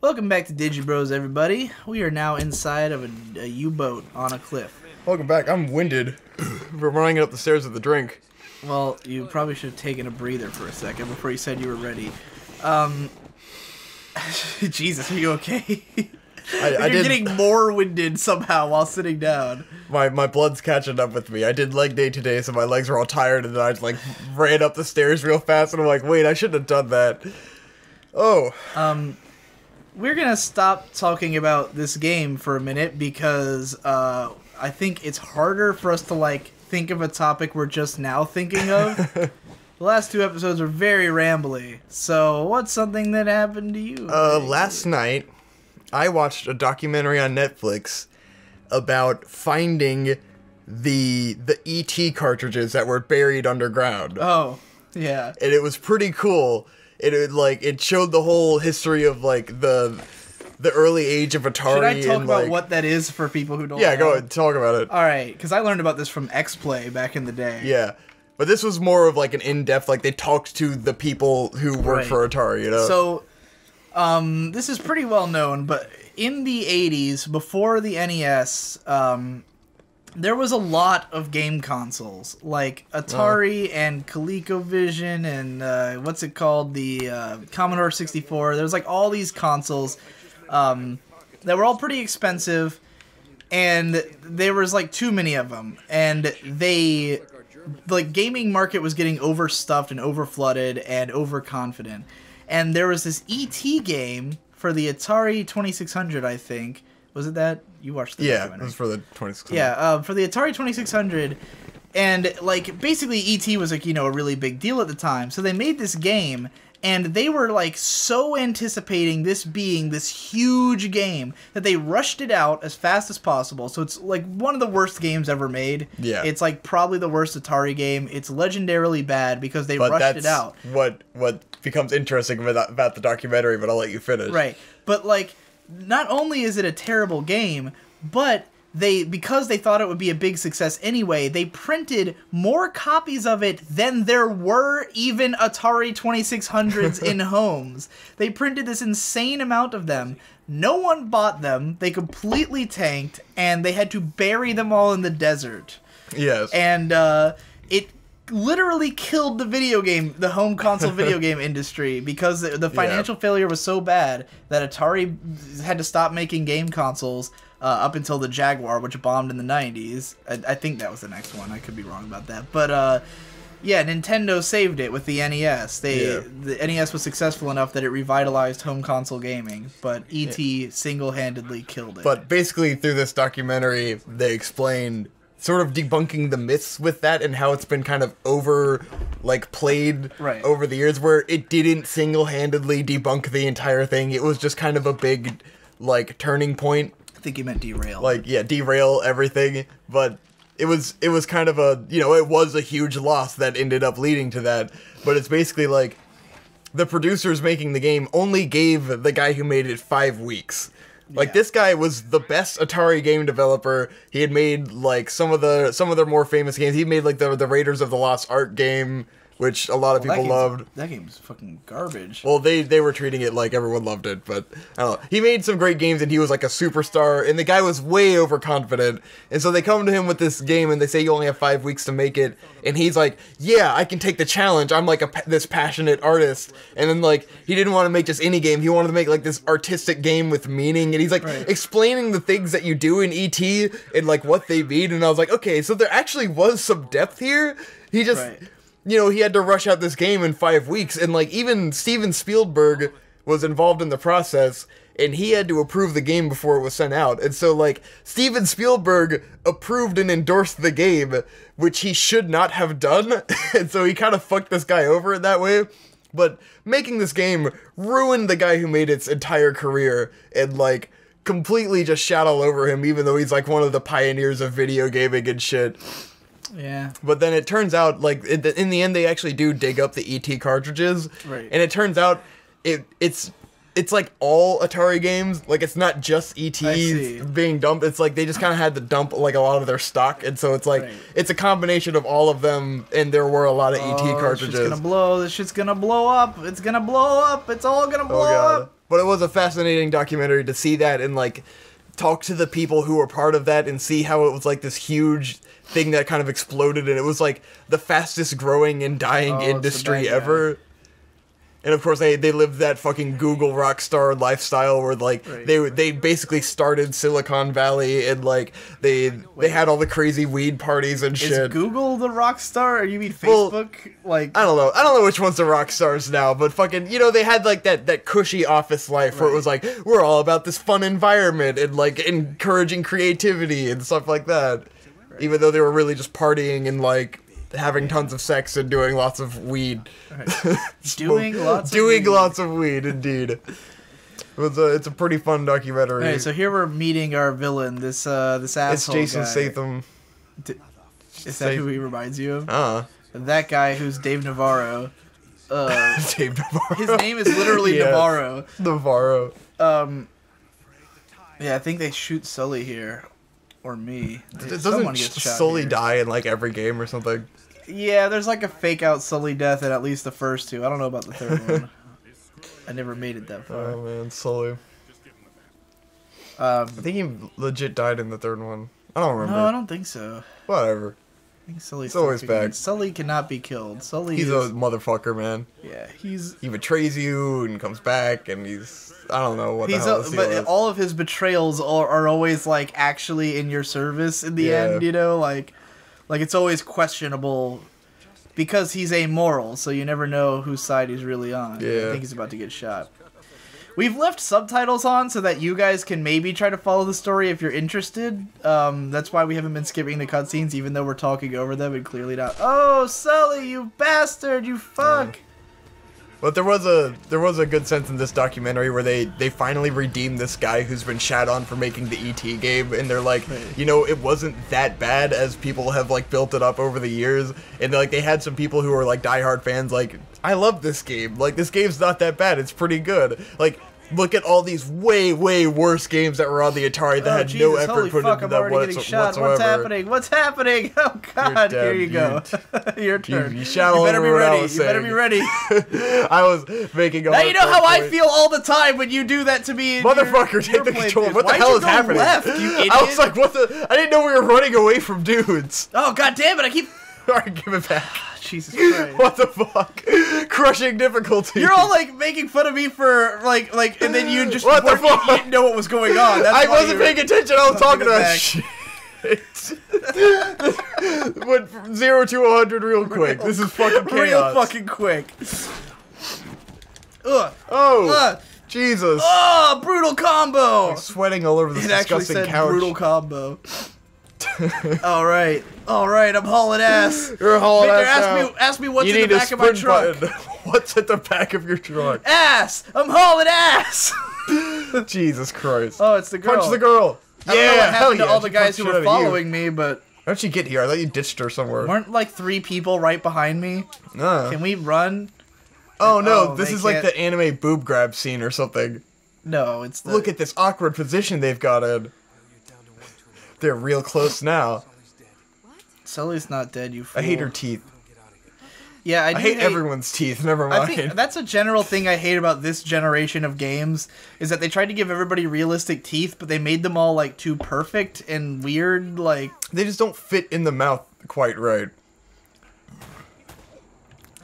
Welcome back to Digi Bros, everybody. We are now inside of a U-boat on a cliff. Welcome back. I'm winded from running up the stairs with the drink. Well, you probably should have taken a breather for a second before you said you were ready. Jesus, are you okay? You're getting more winded somehow while sitting down. My blood's catching up with me. I did leg day today, so my legs were all tired, and then I just, ran up the stairs real fast, and I'm like, wait, I shouldn't have done that. Oh. We're gonna stop talking about this game for a minute because I think it's harder for us to think of a topic we're just now thinking of. The last two episodes were very rambly. So what's something that happened to you? Last night I watched a documentary on Netflix about finding the E.T. cartridges that were buried underground. Oh, yeah. And it was pretty cool. It showed the whole history of the early age of Atari. Should I talk about what that is for people who don't know? Yeah, go ahead, talk about it. Alright, because I learned about this from X-Play back in the day. Yeah, but this was more of an in-depth, they talked to the people who worked for Atari, you know? So, this is pretty well known, but in the 80s, before the NES, there was a lot of game consoles, like Atari and ColecoVision and, what's it called, the Commodore 64. There was, all these consoles that were all pretty expensive, and there was, too many of them. And the gaming market was getting overstuffed and overflooded and overconfident. And there was this E.T. game for the Atari 2600, I think. Was it that? You watched the documentary. Yeah, it was for the 2600. Yeah, for the Atari 2600, and, basically E.T. was, a really big deal at the time, so they made this game, and they were, so anticipating this being this huge game that they rushed it out as fast as possible, so it's, one of the worst games ever made. Yeah. It's, probably the worst Atari game. It's legendarily bad because they rushed it out. What becomes interesting about the documentary, but I'll let you finish. Right, but, not only is it a terrible game, but because they thought it would be a big success anyway, they printed more copies of it than there were even Atari 2600s in homes. They printed this insane amount of them. No one bought them. They completely tanked, and they had to bury them all in the desert. Yes. And it literally killed the home console video game industry because the financial failure was so bad that Atari had to stop making game consoles up until the Jaguar, which bombed in the 90s. I think that was the next one. I could be wrong about that. But, yeah, Nintendo saved it with the NES. The NES was successful enough that it revitalized home console gaming, but E.T. single-handedly killed it. But basically, through this documentary, they explained sort of debunking the myths with that and how it's been kind of played over the years, where it didn't single-handedly debunk the entire thing. It was just kind of a big, turning point. I think you meant derail. Derail everything, but it was kind of a, it was a huge loss that ended up leading to that, but it's basically the producers making the game only gave the guy who made it 5 weeks. This guy was the best Atari game developer. He had made some of their more famous games. He made the Raiders of the Lost Ark game, which a lot of people loved. That game's fucking garbage. Well, they were treating it like everyone loved it, but I don't know. He made some great games, and he was a superstar, and the guy was way overconfident. And so they come to him with this game, and they say you only have 5 weeks to make it, and he's like, yeah, I can take the challenge. I'm this passionate artist. And then he didn't want to make just any game. He wanted to make this artistic game with meaning, and he's explaining the things that you do in E.T. and what they mean. And I was like, okay, so there actually was some depth here. He just. He had to rush out this game in 5 weeks, and even Steven Spielberg was involved in the process, and he had to approve the game before it was sent out. And so Steven Spielberg approved and endorsed the game, which he should not have done. And so he kind of fucked this guy over in that way. But making this game ruined the guy who made its entire career, and completely just shat all over him, even though he's one of the pioneers of video gaming and shit. Yeah. But then it turns out, in the end, they actually do dig up the E.T. cartridges. Right. And it turns out it's all Atari games. It's not just E.T. being dumped. It's they just kind of had to dump, a lot of their stock. And so it's it's a combination of all of them, and there were a lot of E.T. cartridges. This shit's gonna blow up. It's gonna blow up. It's all gonna blow up. But it was a fascinating documentary to see that and like talk to the people who were part of that and see how it was like this huge thing that kind of exploded, and it was like the fastest growing and dying industry ever. And of course they lived that fucking Google rock star lifestyle where like they basically started Silicon Valley, and like they had all the crazy weed parties and shit. Is Google the rock star, or you mean Facebook? Well, like I don't know which one's the rock stars now, but fucking, you know, they had like that cushy office life where it was like, we're all about this fun environment and like encouraging creativity and stuff like that. Even though they were really just partying and like having tons of sex and doing lots of weed. Doing lots of weed, indeed. It's a pretty fun documentary. Alright, so here we're meeting our villain, this asshole. It's Jason guy. Statham. Is that who he reminds you of? That guy who's Dave Navarro. Dave Navarro. His name is literally Navarro. Navarro. Yeah, I think they shoot Sully here. Or me. Doesn't Sully die in like every game or something? Yeah, there's like a fake out Sully death in at least the first two. I don't know about the third one. I never made it that far. Oh man, Sully. I think he legit died in the third one. I don't remember. No, I don't think so. Whatever. I think Sully's always back. Sully cannot be killed. He's a motherfucker, man. Yeah, he betrays you and comes back, and I don't know what the hell his deal is. But all of his betrayals are always like actually in your service in the end, you know, like it's always questionable because he's amoral, so you never know whose side he's really on. Yeah. I think he's about to get shot. We've left subtitles on so that you guys can maybe try to follow the story if you're interested. That's why we haven't been skipping the cutscenes, even though we're talking over them and clearly not. Oh, Sully, you bastard, you fuck! But there was a good sense in this documentary where they finally redeemed this guy who's been shat on for making the E.T. game, and they're like, you know, it wasn't that bad as people have like built it up over the years, and like they had some people who were like diehard fans like, I love this game, like this game's not that bad, it's pretty good. Like, look at all these way worse games that were on the Atari that had no effort put into them whatsoever. What's happening? What's happening? Oh god, here you go. Your turn. You shot all over what I was saying. You better be ready. I was making a Now you know how I feel all the time when you do that to me. Motherfucker, take the control. What the hell is happening? Left, you idiot? I was like, what the? I didn't know we were running away from dudes. Oh god damn it! I keep. Alright, give it back. Jesus Christ. What the fuck? Crushing difficulty. You're all like making fun of me for like, and then you just what the fuck? You didn't know what was going on. That's I wasn't paying attention. I was talking about shit. Went from 0 to 100 real quick. This is fucking chaos. Real fucking quick. Ugh. Oh. Jesus. Oh, brutal combo. I'm sweating all over this disgusting couch. Brutal combo. Alright, I'm hauling ass. You're hauling ass. Ask me what's in the back of my truck. What's at the back of your truck? Ass! I'm hauling ass! Jesus Christ. Oh, it's the girl. Punch the girl. I don't know what happened to all the guys who were following me, but... How'd she get here? I thought you ditched her somewhere. Weren't like 3 people right behind me? Can we run? Oh no, this is like the anime boob grab scene or something. No, it's the... Look at this awkward position they've got in. They're real close now. Sully's not dead, you fool. I hate her teeth. Yeah, I hate everyone's teeth, never mind. I think that's a general thing I hate about this generation of games, is that they tried to give everybody realistic teeth, but they made them all, like, too perfect and weird, like... They just don't fit in the mouth quite right.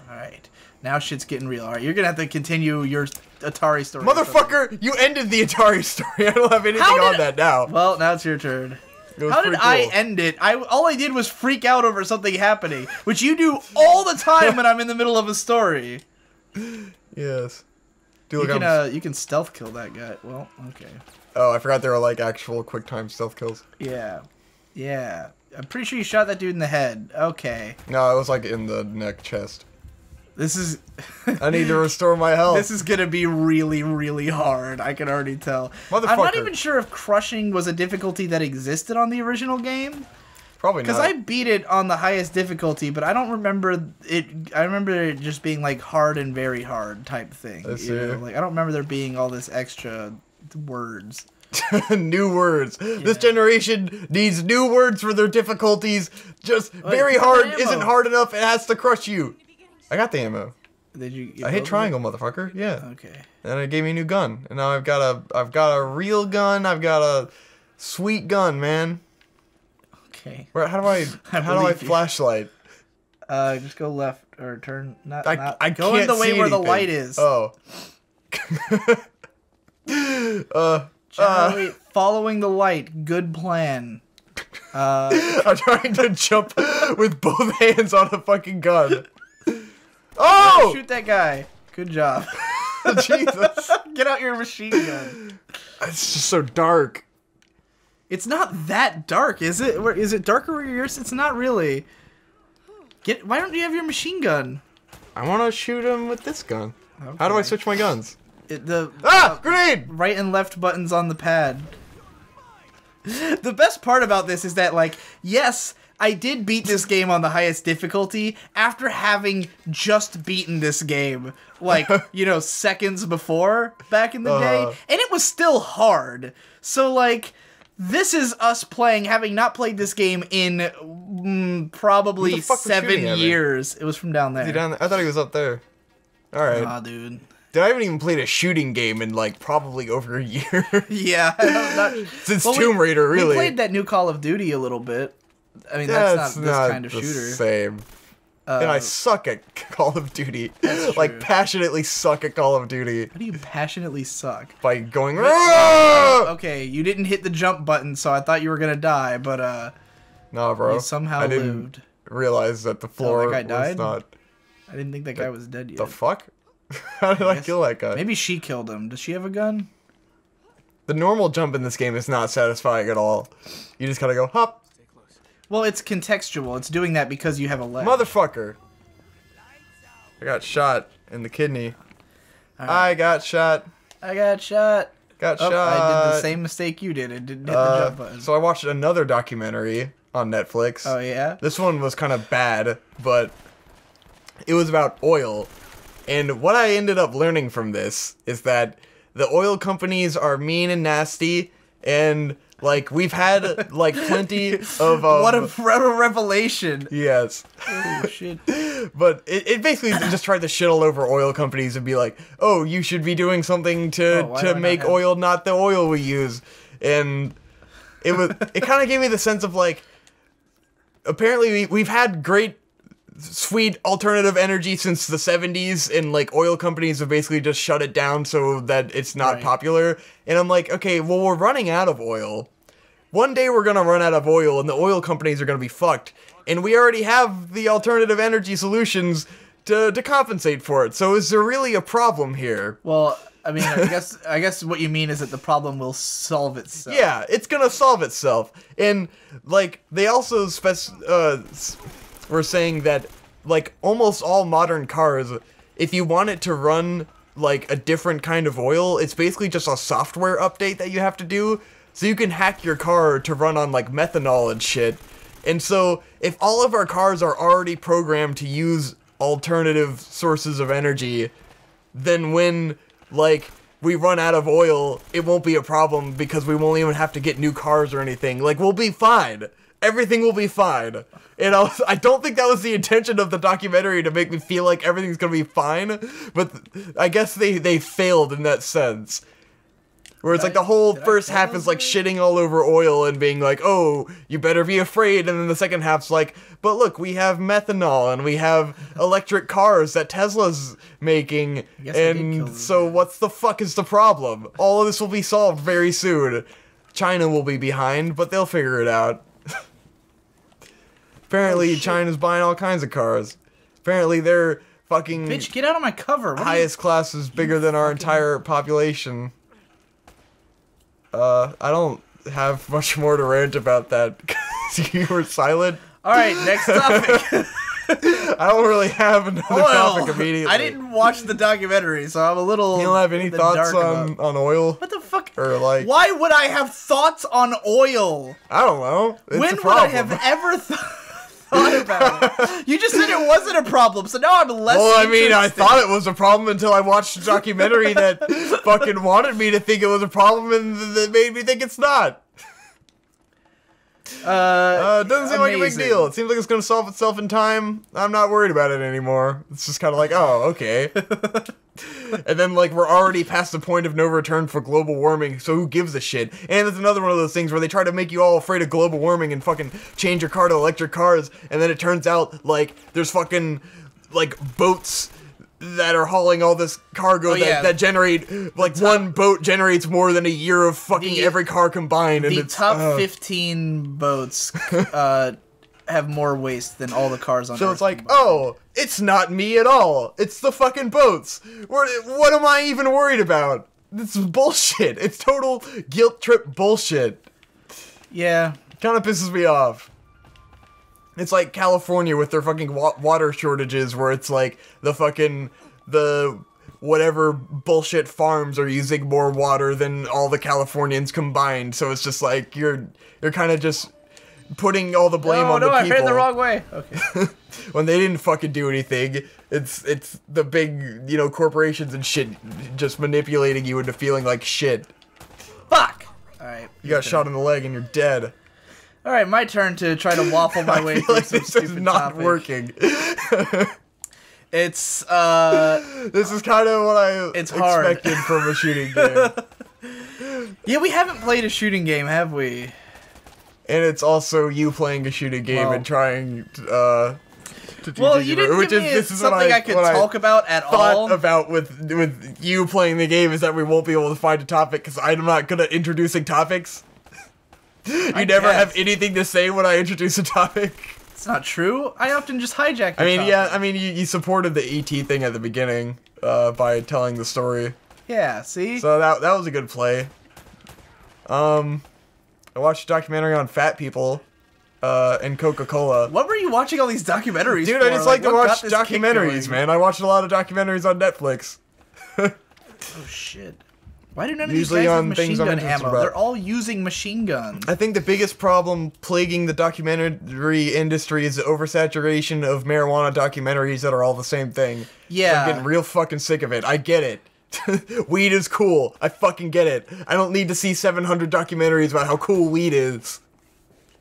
Alright. Now shit's getting real. Alright, you're gonna have to continue your Atari story. Motherfucker, you ended the Atari story. I don't have anything on that now. Well, now it's your turn. How did I end it? All I did was freak out over something happening, which you do all the time when I'm in the middle of a story. Yes. You can stealth kill that guy. Well, okay. Oh, I forgot there were like actual quick time stealth kills. Yeah. Yeah. I'm pretty sure you shot that dude in the head. Okay. No, it was like in the neck chest. This is... I need to restore my health. This is gonna be really hard. I can already tell. Motherfucker. I'm not even sure if crushing was a difficulty that existed on the original game. Probably not. Because I beat it on the highest difficulty, but I don't remember it. I remember it just being like hard and very hard type thing. You know? Like I don't remember there being all this extra words. New words. Yeah. This generation needs new words for their difficulties. Just very hard isn't hard enough. It has to crush you. I got the ammo. Did you? I hit triangle, motherfucker. Yeah. Okay. And it gave me a new gun, and now I've got a real gun. I've got a sweet gun, man. Okay. Where? How do I flashlight? Just go left or turn. I go can't in the way see where the anything. light is. Oh. Generally, following the light. Good plan. I'm trying to jump with both hands on a fucking gun. Oh! Shoot that guy. Good job. Jesus. Get out your machine gun. It's just so dark. It's not that dark, is it? Is it darker where yours? It's not really. Why don't you have your machine gun? I want to shoot him with this gun. Okay. How do I switch my guns? Grenade! Right and left buttons on the pad. The best part about this is that, like, yes, I did beat this game on the highest difficulty after having just beaten this game, like, you know, seconds before back in the day, and it was still hard. So, like, this is us playing, having not played this game in probably 7 years. It was from down there. Is he down there? I thought he was up there. All right. Aw, dude. Dude, I haven't even played a shooting game in, like, probably over a year. Yeah. Since Tomb Raider, really. We played that new Call of Duty a little bit. I mean, that's not this kind of shooter. Same. And I suck at Call of Duty. That's like, true. passionately suck at Call of Duty. How do you passionately suck? By going, Okay, you didn't hit the jump button, so I thought you were gonna die, but nah, bro. you somehow I didn't lived. realize that the floor that guy was died? not... I didn't think that guy was dead yet. The fuck? How did I kill that guy? Maybe she killed him. Does she have a gun? The normal jump in this game is not satisfying at all. You just gotta go, hop. Well, it's contextual. It's doing that because you have a leg. Motherfucker. I got shot in the kidney. Right. I got shot. I got shot. Got shot. I did the same mistake you did. It didn't hit the jump button. So I watched another documentary on Netflix. Oh, yeah? This one was kind of bad, but it was about oil. And what I ended up learning from this is that the oil companies are mean and nasty, and, like, we've had, like, plenty of... what a revelation. Yes. Oh, shit. But it basically just tried to shit all over oil companies and be like, oh, you should be doing something to make oil not the oil we use. And it kind of gave me the sense of, like, apparently we've had great, sweet alternative energy since the 70s, and, like, oil companies have basically just shut it down so that it's not popular. And I'm like, okay, well, we're running out of oil. One day we're gonna run out of oil, and the oil companies are gonna be fucked. And we already have the alternative energy solutions to compensate for it. So is there really a problem here? Well, I mean, I guess what you mean is that the problem will solve itself. Yeah, it's gonna solve itself. And, like, they also were saying that, like, almost all modern cars, if you want it to run, like, a different kind of oil, it's basically just a software update that you have to do. So you can hack your car to run on, like, methanol and shit. And so, if all of our cars are already programmed to use alternative sources of energy, then when, like, we run out of oil, it won't be a problem because we won't even have to get new cars or anything. Like, we'll be fine. Everything will be fine. And I don't think that was the intention of the documentary, to make me feel like everything's gonna be fine, but I guess they failed in that sense. Where it's like the whole first half is like shitting all over oil and being like, oh, you better be afraid, and then the second half's like, but look, we have methanol and we have electric cars that Tesla's making, and so what's the fuck is the problem? All of this will be solved very soon. China will be behind, but they'll figure it out. Apparently, China's buying all kinds of cars. Apparently, they're fucking... Bitch, get out of my cover. Highest class is bigger than our entire population. I don't have much more to rant about that, because you were silent. Alright, next topic. I don't really have another topic immediately. I didn't watch the documentary, so I'm a little... You don't have any thoughts on oil? What the fuck? Or like... Why would I have thoughts on oil? I don't know. It's when a would problem. I have ever thought about it? You just said it wasn't a problem, so now I'm less interested. I thought it was a problem until I watched a documentary that fucking wanted me to think it was a problem and that made me think it's not. Doesn't seem like a big deal. It seems like it's gonna solve itself in time. I'm not worried about it anymore. It's just kind of like, oh, okay. And then, like, we're already past the point of no return for global warming, so who gives a shit? And it's another one of those things where they try to make you all afraid of global warming and fucking change your car to electric cars, and then it turns out, like, there's fucking, like, boats that are hauling all this cargo that generate, like, one boat generates more than a year of fucking every car combined. And the top 15 boats have more waste than all the cars on Earth. So it's like, oh, it's not me at all. It's the fucking boats. What am I even worried about? This is bullshit. It's total guilt trip bullshit. Yeah. Kind of pisses me off. It's like California with their fucking water shortages, where it's like the whatever bullshit farms are using more water than all the Californians combined. So it's just like you're kind of just putting all the blame on the people. No, I heard the wrong way. Okay. When they didn't fucking do anything. It's the big, you know, corporations and shit just manipulating you into feeling like shit. Fuck! Alright. You got shot in the leg and you're dead. Alright, my turn to try to waffle my way through some stupid this is not working. It's, This is kind of what I expected from a shooting game. Yeah, we haven't played a shooting game, have we? And it's also you playing a shooting game and trying to teach you didn't give me something I could talk about at all. Thought about with you playing the game is that we won't be able to find a topic because I'm not good at introducing topics. You never have anything to say when I introduce a topic. It's not true. I often just hijack the topic. Yeah, I mean, you supported the ET thing at the beginning by telling the story. Yeah, see? So that was a good play. I watched a documentary on fat people and Coca-Cola. What were you watching all these documentaries Dude, for? I just like to watch documentaries, man. I watched a lot of documentaries on Netflix. Oh, shit. Why do none of these guys have machine gun ammo? They're all using machine guns. I think the biggest problem plaguing the documentary industry is the oversaturation of marijuana documentaries that are all the same thing. Yeah. So I'm getting real fucking sick of it. I get it. Weed is cool. I fucking get it. I don't need to see 700 documentaries about how cool weed is.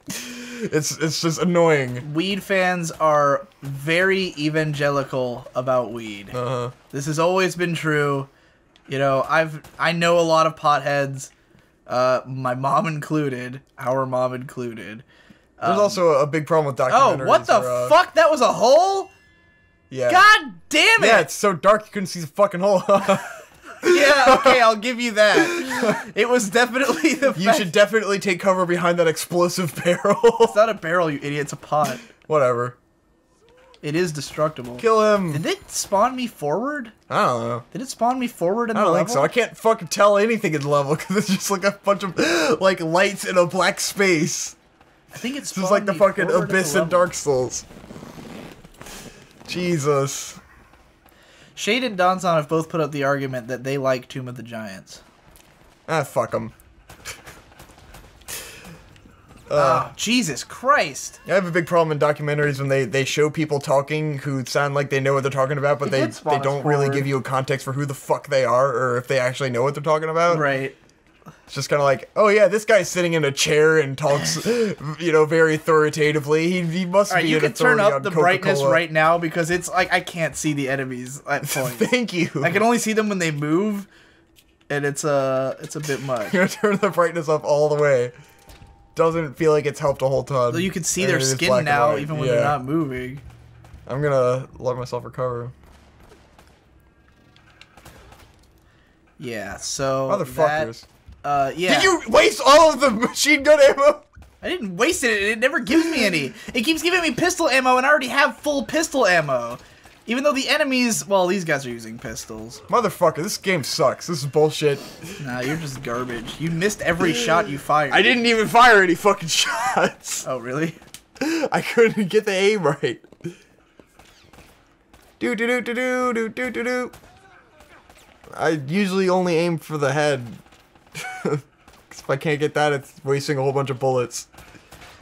It's just annoying. Weed fans are very evangelical about weed. This has always been true. You know, I know a lot of potheads, my mom included, our mom included. There's also a big problem with documentaries. Oh, what the fuck? That was a hole? Yeah. God damn it! Yeah, it's so dark you couldn't see the fucking hole. Yeah, okay, I'll give you that. It was definitely the You should definitely take cover behind that explosive barrel. It's not a barrel, you idiot. It's a pot. Whatever. It is destructible. Kill him. Did it spawn me forward? I don't know. Did it spawn me forward in the level? I don't think so. I can't fucking tell anything in the level because it's just like a bunch of like lights in a black space. I think it's just like the fucking Abyss in Dark Souls. Jesus. Shade and Donson have both put up the argument that they like Tomb of the Giants. Ah, fuck them. Oh, Jesus Christ. I have a big problem in documentaries when they show people talking who sound like they know what they're talking about, but they don't really give you a context for who the fuck they are or if they actually know what they're talking about. Right. It's just kind of like, oh yeah, this guy's sitting in a chair and talks, you know, very authoritatively. He must be you an can turn up the Coca-Cola. brightness right now because it's like I can't see the enemies at points. Thank you. I can only see them when they move, and it's a bit much. You're gonna turn the brightness up all the way. Doesn't feel like it's helped a whole ton. You can see their skin now, even when they're not moving. I'm gonna let myself recover. Yeah, so motherfuckers. Yeah. Did you waste all of the machine gun ammo? I didn't waste it. It never gives me any. It keeps giving me pistol ammo, and I already have full pistol ammo. Even though the enemies, well, these guys are using pistols. Motherfucker, this game sucks. This is bullshit. Nah, you're just garbage. You missed every shot you fired. I didn't even fire any fucking shots. Oh, really? I couldn't get the aim right. Do. I usually only aim for the head. If I can't get that, it's wasting a whole bunch of bullets.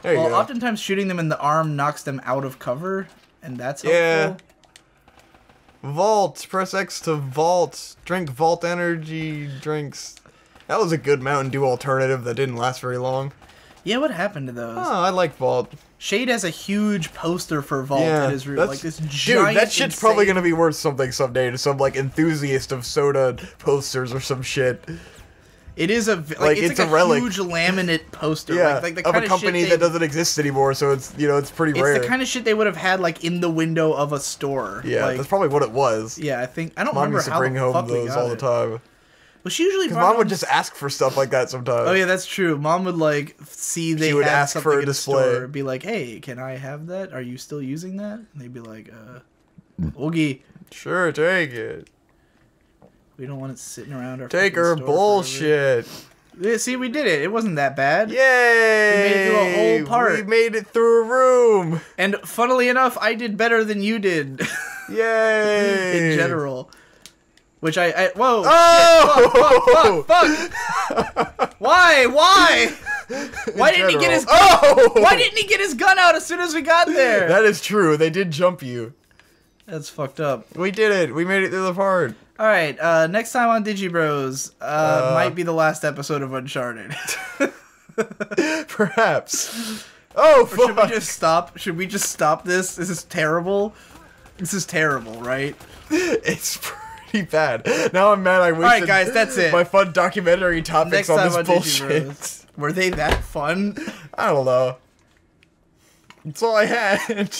There you go. Oftentimes shooting them in the arm knocks them out of cover, and that's helpful. Yeah. Vault. Press X to vault. Drink Vault energy drinks. That was a good Mountain Dew alternative that didn't last very long. Yeah, what happened to those? Oh, I like Vault. Shade has a huge poster for Vault in his room, like this giant. Dude, that shit's probably gonna be worth something someday to some like enthusiast of soda posters or some shit. It is it's like a relic. huge laminate poster, like the of kind a company that doesn't exist anymore. So it's it's pretty rare. It's the kind of shit they would have had like in the window of a store. Yeah, like, that's probably what it was. Yeah, I don't Mom remember used to how bring the home fuck we those got all the it. time. Well, she usually Mom would just ask for stuff like that sometimes. Oh yeah, that's true. Mom would like see they would had ask something for a in display. store, be like, "Hey, can I have that? Are you still using that?" And they'd be like, Oogie, Sure, take it. we don't want it sitting around our Take freaking her store bullshit. forever." Yeah, see, we did it. It wasn't that bad. Yay! We made it through a whole part. We made it through a room. And funnily enough, I did better than you did. Yay! In general. Which whoa! Oh! Shit, fuck! Why? Why didn't he get his gun? Oh! Why didn't he get his gun out as soon as we got there? That is true. They did jump you. That's fucked up. We did it. We made it through the part. All right. Next time on Digi Bros, might be the last episode of Uncharted. Perhaps. Oh, fuck. Should we just stop? Should we just stop this? This is terrible. This is terrible, right? It's pretty bad. Now I'm mad I wasted Alright, guys, that's it. my fun documentary topics Next on time this on bullshit. DigiBros. Were they that fun? I don't know. That's all I had.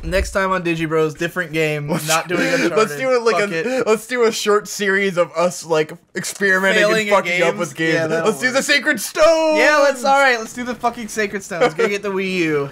Next time on Digi Bros, different game, not doing Uncharted. Let's do it like Fuck let's do a short series of us like experimenting Failing and at fucking up games? with games. Yeah, that'll Let's do work. the Sacred Stone. Yeah, let's do the fucking Sacred Stones. Go get the Wii U.